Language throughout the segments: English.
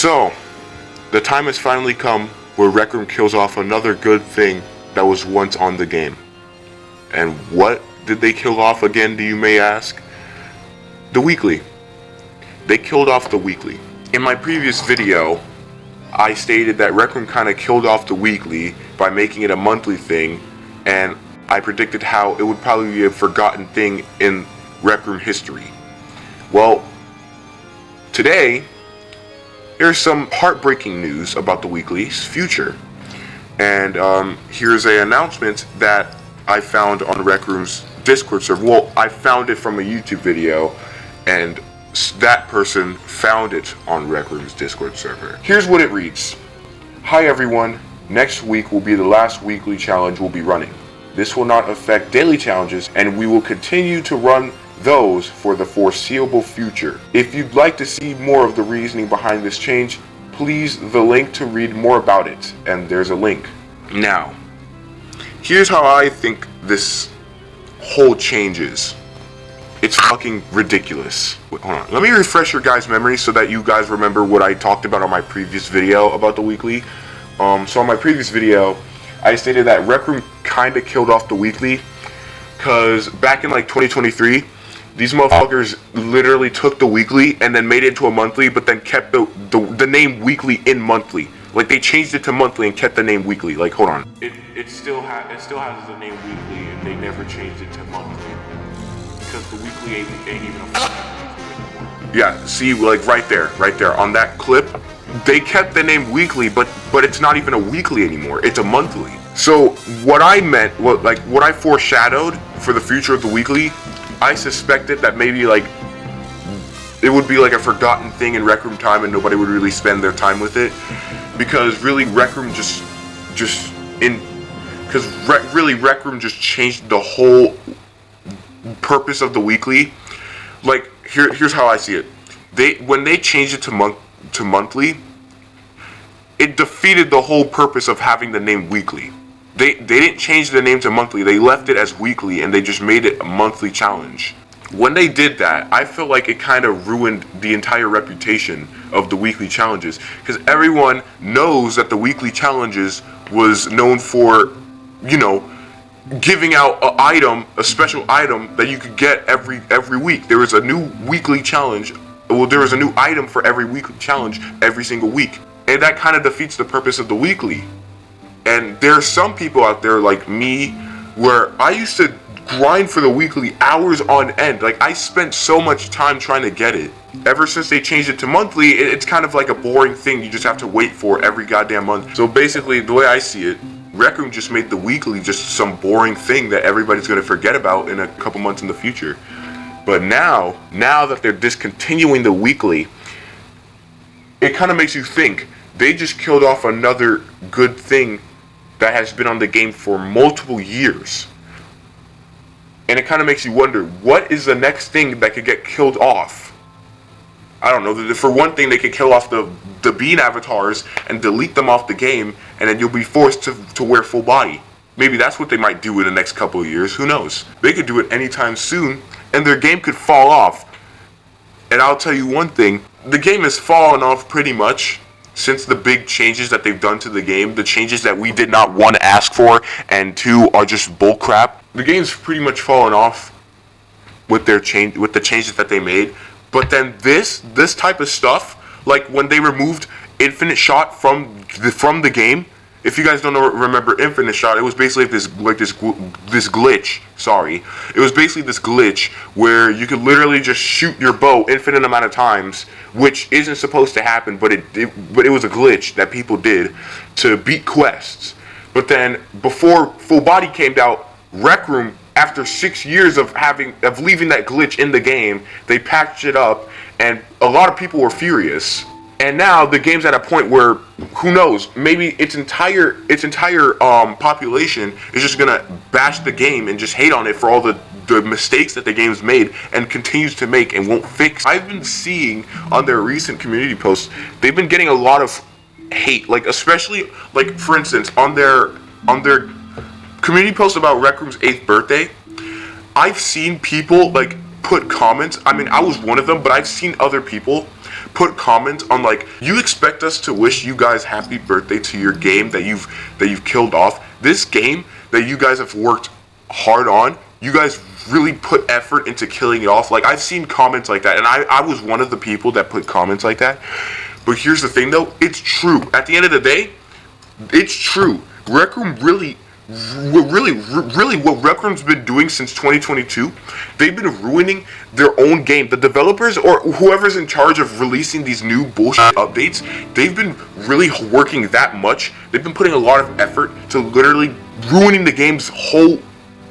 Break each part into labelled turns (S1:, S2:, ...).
S1: So, the time has finally come where Rec Room kills off another good thing that was once on the game. And what did they kill off again, do you may ask? The weekly. They killed off the weekly. In my previous video, I stated that Rec Room kind of killed off the weekly by making it a monthly thing, and I predicted how it would probably be a forgotten thing in Rec Room history. Well, today, there's some heartbreaking news about the weekly's future. And here's an announcement that I found on Rec Room's Discord server. Well, I found it from a YouTube video, and that person found it on Rec Room's Discord server. Here's what it reads. Hi everyone, next week will be the last weekly challenge we'll be running. This will not affect daily challenges, and we will continue to run those for the foreseeable future. If you'd like to see more of the reasoning behind this change, please the link to read more about it, and there's a link. Now, here's how I think this whole change is. It's fucking ridiculous. Wait, hold on. Let me refresh your guys' memory so that you guys remember what I talked about on my previous video about the weekly. So on my previous video, I stated that Rec Room kind of killed off the weekly because back in like 2023, these motherfuckers literally took the weekly and then made it into a monthly, but then kept the name weekly in monthly. Like they changed it to monthly and kept the name weekly. Like hold on, it still has the name weekly, and they never changed it to monthly because the weekly ain't even a fucking anymore. Yeah, see, like right there on that clip, they kept the name weekly, but it's not even a weekly anymore. It's a monthly. So what I meant, what I foreshadowed for the future of the weekly, I suspected that maybe like it would be like a forgotten thing in Rec Room time and nobody would really spend their time with it, because really Rec Room Rec Room just changed the whole purpose of the weekly. Like here's how I see it. When they changed it to monthly, it defeated the whole purpose of having the name weekly. They didn't change the name to monthly. They left it as weekly and they just made it a monthly challenge. When they did that, I feel like it kind of ruined the entire reputation of the weekly challenges, because everyone knows that the weekly challenges was known for, you know, giving out a special item that you could get every week. There was a new weekly challenge. Well, there was a new item for every weekly challenge every single week, and that kind of defeats the purpose of the weekly. And there are some people out there like me where I used to grind for the weekly hours on end. Like I spent so much time trying to get it. Ever since they changed it to monthly, it's kind of like a boring thing you just have to wait for every goddamn month. So basically, the way I see it, Rec Room just made the weekly just some boring thing that everybody's going to forget about in a couple months in the future. But now that they're discontinuing the weekly, it kind of makes you think they just killed off another good thing that has been on the game for multiple years. And it kind of makes you wonder, what is the next thing that could get killed off? I don't know. For one thing, they could kill off the Bean avatars and delete them off the game, and then you'll be forced to wear full body. Maybe that's what they might do in the next couple of years. Who knows? They could do it anytime soon, and their game could fall off. And I'll tell you one thing, the game has fallen off pretty much since the big changes that they've done to the game, the changes that we did not, one, ask for, and two, are just bullcrap. The game's pretty much fallen off with the changes that they made. But then this type of stuff, like when they removed Infinite Shot from the game. If you guys don't remember Infinite Shot, it was basically this glitch. Sorry, it was basically this glitch where you could literally just shoot your bow infinite amount of times, which isn't supposed to happen, but it was a glitch that people did to beat quests. But then before Full Body came out, Rec Room, after 6 years of leaving that glitch in the game, they patched it up, and a lot of people were furious. And now the game's at a point where, who knows, maybe its entire population is just gonna bash the game and just hate on it for all the mistakes that the game's made and continues to make and won't fix. I've been seeing on their recent community posts, they've been getting a lot of hate, like especially like for instance on their community post about Rec Room's 8th birthday. I've seen people like put comments. I mean, I was one of them, but I've seen other people put comments on like, you expect us to wish you guys happy birthday to your game that you've killed off. This game that you guys have worked hard on, you guys really put effort into killing it off. Like, I've seen comments like that, and I was one of the people that put comments like that. But here's the thing though, it's true. At the end of the day, it's true. Rec Room really what Rec Room's been doing since 2022, they've been ruining their own game. The developers or whoever's in charge of releasing these new bullshit updates, they've been really working that much. They've been putting a lot of effort to literally ruining the game's whole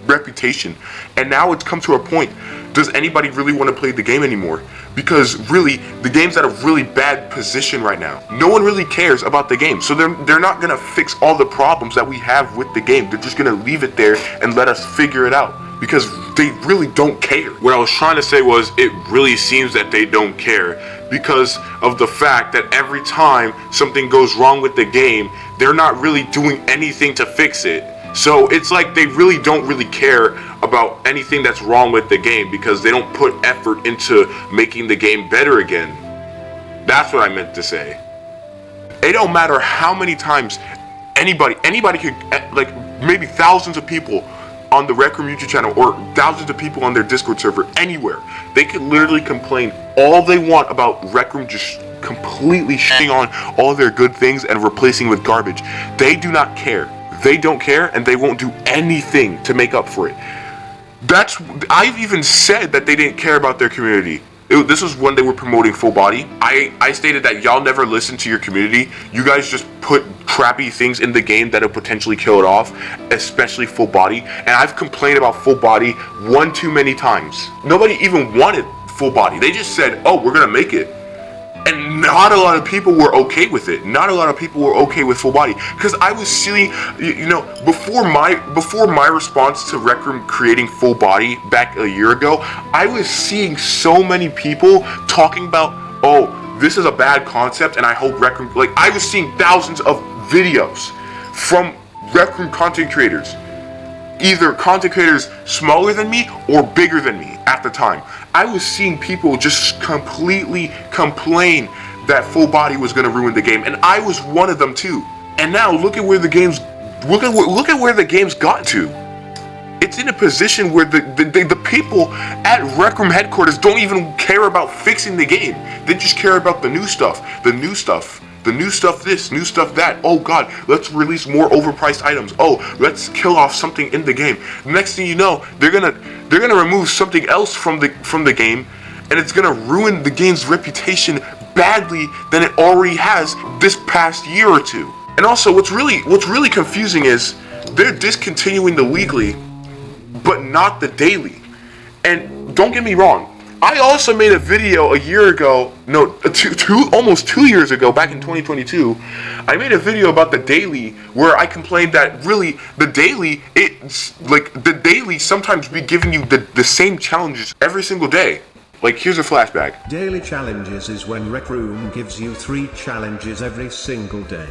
S1: reputation. And now it's come to a point, does anybody really want to play the game anymore? Because really, the game's at a really bad position right now. No one really cares about the game. So they're not going to fix all the problems that we have with the game. They're just going to leave it there and let us figure it out. Because they really don't care. What I was trying to say was, it really seems that they don't care. Because of the fact that every time something goes wrong with the game, they're not really doing anything to fix it. So it's like they really don't really care about anything that's wrong with the game because they don't put effort into making the game better again. That's what I meant to say. It don't matter how many times anybody could, like maybe thousands of people on the Rec Room YouTube channel or thousands of people on their Discord server, anywhere, they could literally complain all they want about Rec Room just completely shitting on all their good things and replacing with garbage. They do not care. They don't care, and they won't do anything to make up for it. I've even said that they didn't care about their community. This was when they were promoting Full Body. I stated that y'all never listen to your community. You guys just put crappy things in the game that'll potentially kill it off, especially Full Body. And I've complained about Full Body one too many times. Nobody even wanted Full Body. They just said, oh, we're gonna make it. And not a lot of people were okay with it. Not a lot of people were okay with Full Body. Because I was seeing, before my response to Rec Room creating Full Body back a year ago, I was seeing so many people talking about, oh, this is a bad concept and I hope Rec Room, like, I was seeing thousands of videos from Rec Room content creators. Either content creators smaller than me or bigger than me at the time. I was seeing people just completely complain that Full Body was going to ruin the game, and I was one of them too. And now look at where the game's where the game's got to. It's in a position where the people at Rec Room headquarters don't even care about fixing the game. They just care about the new stuff, this, new stuff that. Oh god, let's release more overpriced items. Oh, let's kill off something in the game. Next thing you know, they're gonna remove something else from the game, and it's gonna ruin the game's reputation badly than it already has this past year or two. And also, what's really confusing is they're discontinuing the weekly, but not the daily. And don't get me wrong, I also made a video a year ago, almost 2 years ago, back in 2022. I made a video about the daily where I complained that really the daily sometimes be giving you the same challenges every single day. Like, here's a flashback.
S2: Daily challenges is when Rec Room gives you 3 challenges every single day.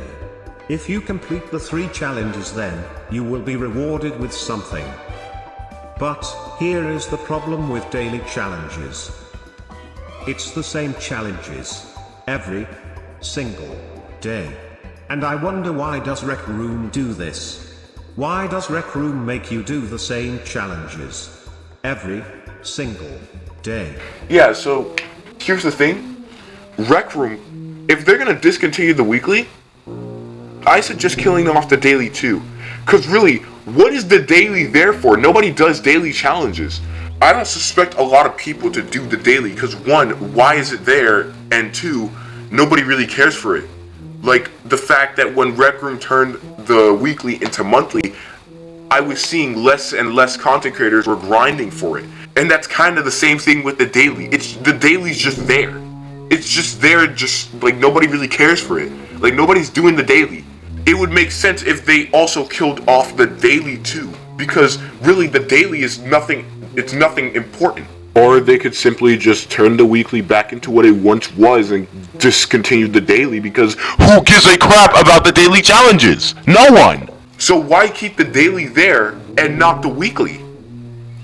S2: If you complete the 3 challenges, then you will be rewarded with something. But here is the problem with daily challenges. It's the same challenges every single day. And I wonder, why does Rec Room do this? Why does Rec Room make you do the same challenges every single day?
S1: Yeah, so here's the thing. Rec Room, if they're gonna discontinue the weekly, I suggest killing off the daily too. Cause really, what is the daily there for? Nobody does daily challenges. I don't suspect a lot of people to do the daily, because 1, why is it there? And 2, nobody really cares for it. Like, the fact that when Rec Room turned the weekly into monthly, I was seeing less and less content creators were grinding for it. And that's kind of the same thing with the daily. The daily's just there. It's just there, just like nobody really cares for it. Like, nobody's doing the daily. It would make sense if they also killed off the daily too, because really the daily is nothing, it's nothing important. Or they could simply just turn the weekly back into what it once was and discontinue the daily, because who gives a crap about the daily challenges? No one! So why keep the daily there and not the weekly?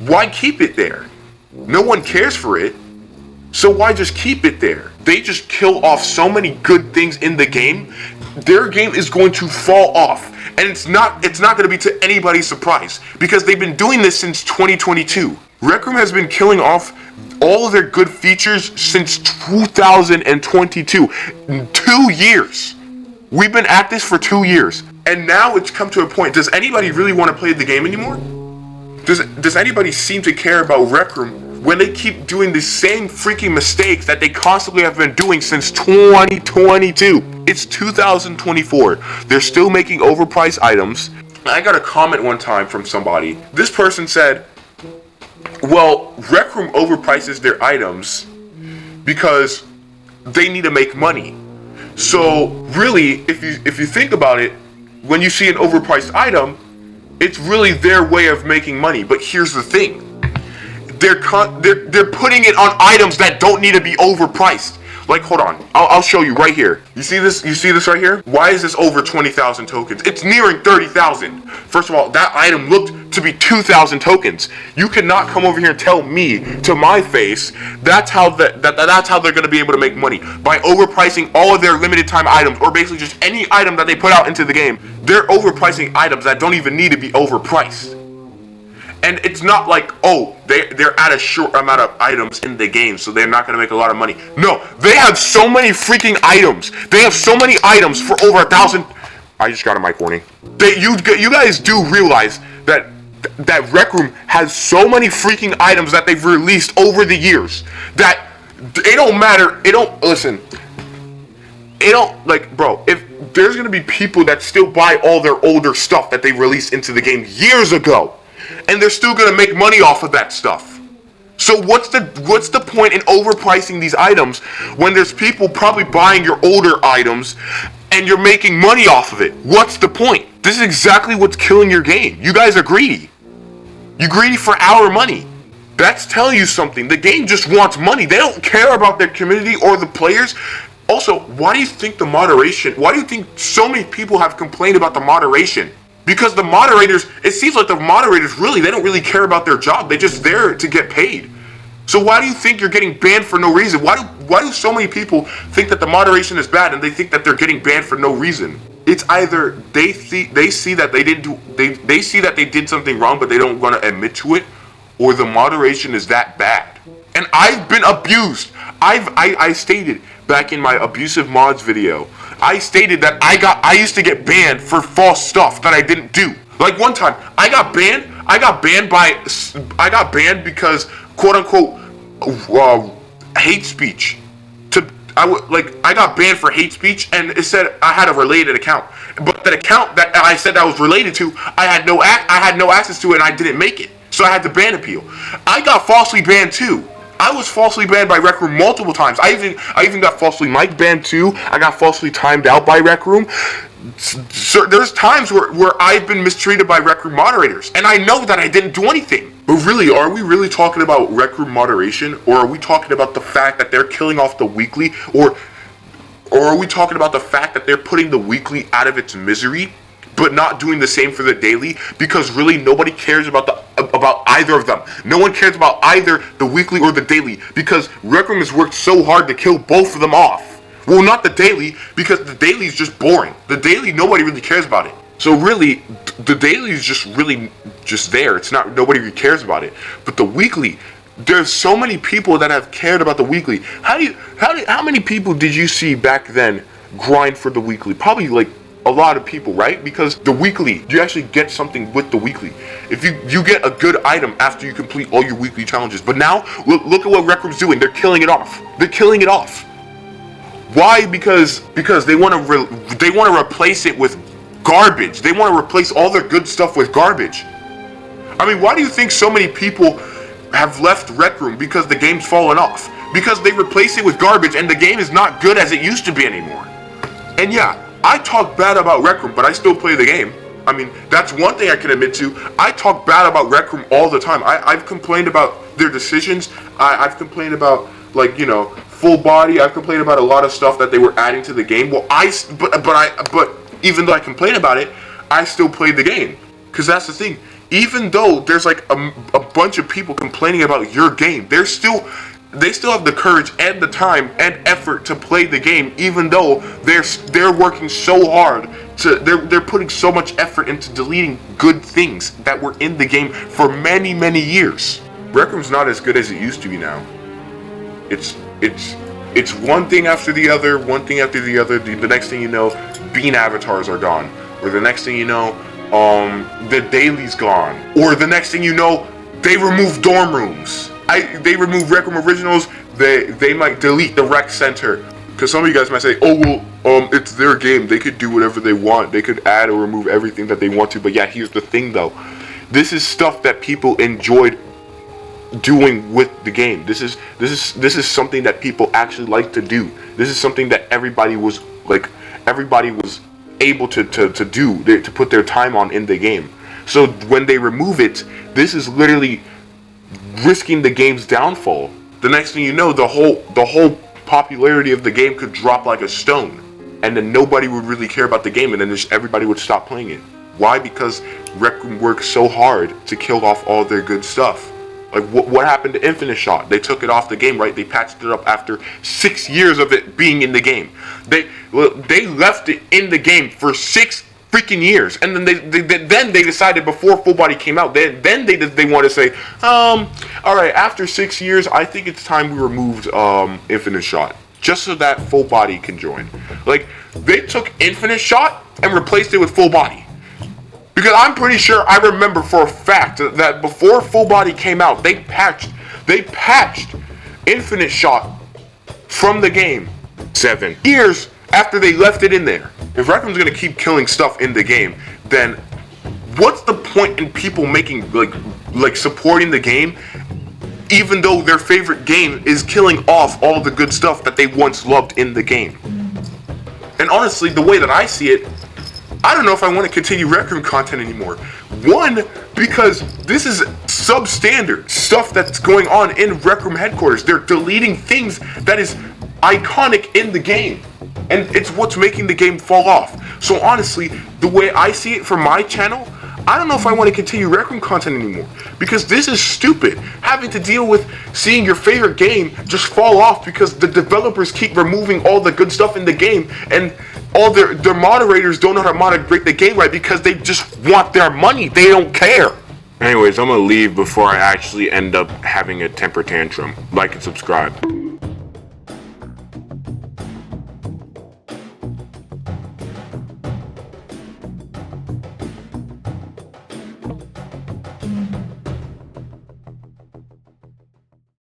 S1: Why keep it there? No one cares for it. So why just keep it there? They just kill off so many good things in the game. Their game is going to fall off. And it's not going to be to anybody's surprise, because they've been doing this since 2022. Rec Room has been killing off all of their good features since 2022. 2 years. We've been at this for 2 years. And now it's come to a point. Does anybody really want to play the game anymore? Does anybody seem to care about Rec Room when they keep doing the same freaking mistakes that they constantly have been doing since 2022? It's 2024. They're still making overpriced items. I got a comment one time from somebody. This person said, well, Rec Room overprices their items because they need to make money. So really, if you think about it, when you see an overpriced item, it's really their way of making money. But here's the thing. They're putting it on items that don't need to be overpriced. Like, hold on, I'll show you right here. You see this? You see this right here? Why is this over 20,000 tokens? It's nearing 30,000. First of all, that item looked to be 2,000 tokens. You cannot come over here and tell me to my face that's how they're going to be able to make money, by overpricing all of their limited time items, or basically just any item that they put out into the game. They're overpricing items that don't even need to be overpriced. And it's not like, oh, they're at a short amount of items in the game, so they're not going to make a lot of money. No, they have so many freaking items. They have so many items for over 1,000. I just got a mic warning. You guys do realize that Rec Room has so many freaking items that they've released over the years that it don't matter. Bro, if there's going to be people that still buy all their older stuff that they released into the game years ago, and they're still gonna make money off of that stuff. So what's the point in overpricing these items when there's people probably buying your older items and you're making money off of it? What's the point? This is exactly what's killing your game. You guys are greedy. You're greedy for our money. That's telling you something. The game just wants money. They don't care about their community or the players. Also, why do you think so many people have complained about the moderation? Because the moderators, it seems like the moderators they don't really care about their job. They're just there to get paid. So why do you think you're getting banned for no reason? Why do so many people think that the moderation is bad and they think that they're getting banned for no reason? It's either they see that they did something wrong, but they don't want to admit to it, or the moderation is that bad. And I've been abused. I stated back in my abusive mods video, I stated that I used to get banned for false stuff that I didn't do. Like one time, I got banned because quote unquote hate speech. I got banned for hate speech, and it said I had a related account, but that account that I said I was related to, I had no access to it, and I didn't make it, so I had to ban appeal. I got falsely banned too. I was falsely banned by Rec Room multiple times. I even got falsely mic banned too. I got falsely timed out by Rec Room. So there's times where I've been mistreated by Rec Room moderators, and I know that I didn't do anything. But really, are we really talking about Rec Room moderation, or are we talking about the fact that they're killing off the weekly, or are we talking about the fact that they're putting the weekly out of its misery, but not doing the same for the daily? Because really, nobody cares about either of them. No one cares about either the weekly or the daily, because Rec Room has worked so hard to kill both of them off. Well, not the daily, because the daily is just boring. The daily, nobody really cares about it. So really, the daily is just there. It's not, nobody really cares about it. But the weekly, there's so many people that have cared about the weekly. How many people did you see back then grind for the weekly? Probably like a lot of people, right? Because the weekly, you actually get something with the weekly. If you get a good item after you complete all your weekly challenges. But now, look at what Rec Room's doing. They're killing it off. They're killing it off. Why? Because they want to replace it with garbage. They want to replace all their good stuff with garbage. I mean, why do you think so many people have left Rec Room? Because the game's fallen off. Because they replace it with garbage, and the game is not good as it used to be anymore. And yeah, I talk bad about Rec Room, but I still play the game. I mean, that's one thing I can admit to. I talk bad about Rec Room all the time. I've complained about their decisions. I've complained about, like, you know, full body. I've complained about a lot of stuff that they were adding to the game. Well, but even though I complain about it, I still play the game. Because that's the thing. Even though there's like a bunch of people complaining about your game, there's still they still have the courage and the time and effort to play the game, even though they're working so hard they're putting so much effort into deleting good things that were in the game for many, many years. Rec Room's not as good as it used to be now. It's one thing after the other, one thing after the other. The next thing you know, Bean avatars are gone, or the next thing you know, the daily's gone, or the next thing you know, they remove dorm rooms. They remove Rec Room Originals. They might delete the rec center. Because some of you guys might say, oh, well, it's their game. They could do whatever they want. They could add or remove everything that they want to. But yeah, here's the thing, though. This is stuff that people enjoyed doing with the game. This is something that people actually like to do. This is something that everybody was able to do, to put their time on in the game. So when they remove it, this is literally risking the game's downfall. The next thing you know, the whole popularity of the game could drop like a stone, and then nobody would really care about the game, and then just everybody would stop playing it. Why? Because Rec Room worked so hard to kill off all their good stuff. Like what happened to Infinite Shot? They took it off the game, right? They patched it up after 6 years of it being in the game. They left it in the game for 6 freaking years, and then they decided before Full Body came out, then they want to say, all right, after 6 years, I think it's time we removed Infinite Shot, just so that Full Body can join. Like, they took Infinite Shot and replaced it with Full Body. Because I'm pretty sure I remember for a fact that before Full Body came out, they patched Infinite Shot from the game 7 years after they left it in there. If Rec Room's gonna keep killing stuff in the game, then what's the point in people making like supporting the game, even though their favorite game is killing off all the good stuff that they once loved in the game? And honestly, the way that I see it, I don't know if I want to continue Rec Room content anymore. One, because this is substandard stuff that's going on in Rec Room headquarters. They're deleting things that is iconic in the game, and it's what's making the game fall off. So honestly, the way I see it for my channel, I don't know if I want to continue Rec Room content anymore, because this is stupid. Having to deal with seeing your favorite game just fall off because the developers keep removing all the good stuff in the game, and all their moderators don't know how to moderate the game right because they just want their money. They don't care. Anyways, I'm gonna leave before I actually end up having a temper tantrum. Like and subscribe.